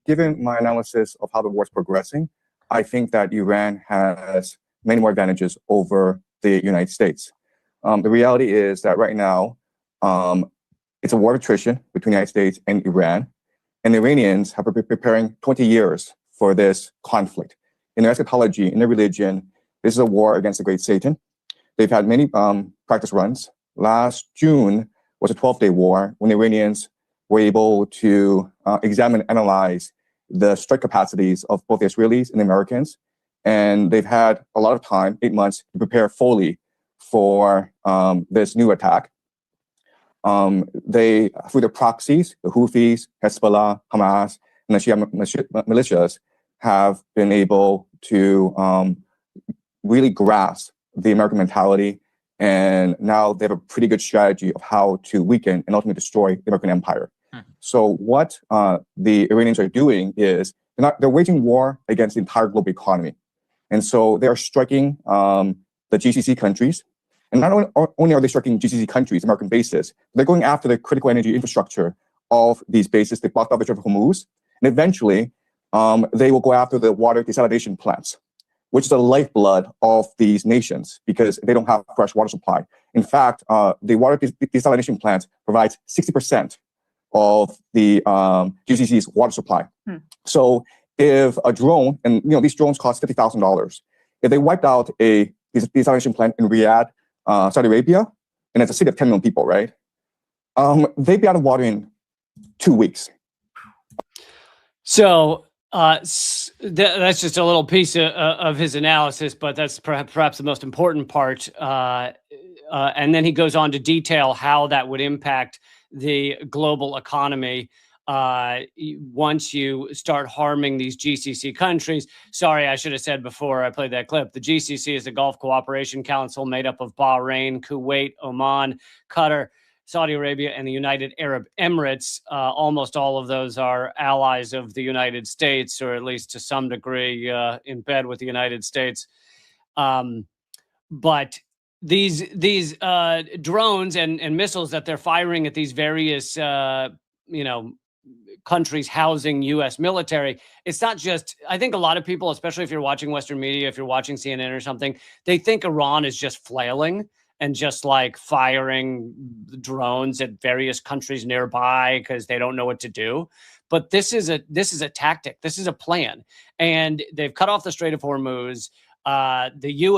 Given my analysis of how the war is progressing, I think that Iran has many more advantages over the United States. The reality is that right now, it's a war of attrition between the United States and Iran, and the Iranians have been preparing 20 years for this conflict. In their eschatology, in their religion, this is a war against the great Satan. They've had many practice runs. Last June was a 12-day war when the Iranians were able to examine and analyze the strike capacities of both the Israelis and the Americans. And they've had a lot of time, 8 months, to prepare fully for this new attack. They, through the proxies, the Houthis, Hezbollah, Hamas, and the Shia militias, have been able to really grasp the American mentality. And now they have a pretty good strategy of how to weaken and ultimately destroy the American empire. So what the Iranians are doing is they're waging war against the entire global economy. And so they are striking the GCC countries. And not only are they striking GCC countries, American bases, they're going after the critical energy infrastructure of these bases. They blocked off the Strait of Hormuz. And eventually, they will go after the water desalination plants, which is the lifeblood of these nations because they don't have fresh water supply. In fact, the water desalination plants provides 60% of the GCC's water supply. So if a drone, and these drones cost $50,000, if they wiped out a desalination plant in Riyadh, Saudi Arabia, and it's a city of 10 million people, right? They'd be out of water in 2 weeks. So that's just a little piece of his analysis, but that's perhaps the most important part. And then he goes on to detail how that would impact the global economy once you start harming these GCC countries. Sorry, I should have said before I played that clip. The GCC is the Gulf Cooperation Council made up of Bahrain, Kuwait, Oman, Qatar, Saudi Arabia, and the United Arab Emirates. Almost all of those are allies of the United States, or at least to some degree in bed with the United States. But these drones and missiles that they're firing at these various, countries housing U.S. military, it's not just, I think a lot of people, especially if you're watching Western media, if you're watching CNN or something, they think Iran is just flailing and just like firing drones at various countries nearby because they don't know what to do. But this is a tactic. This is a plan. And they've cut off the Strait of Hormuz. The U.S.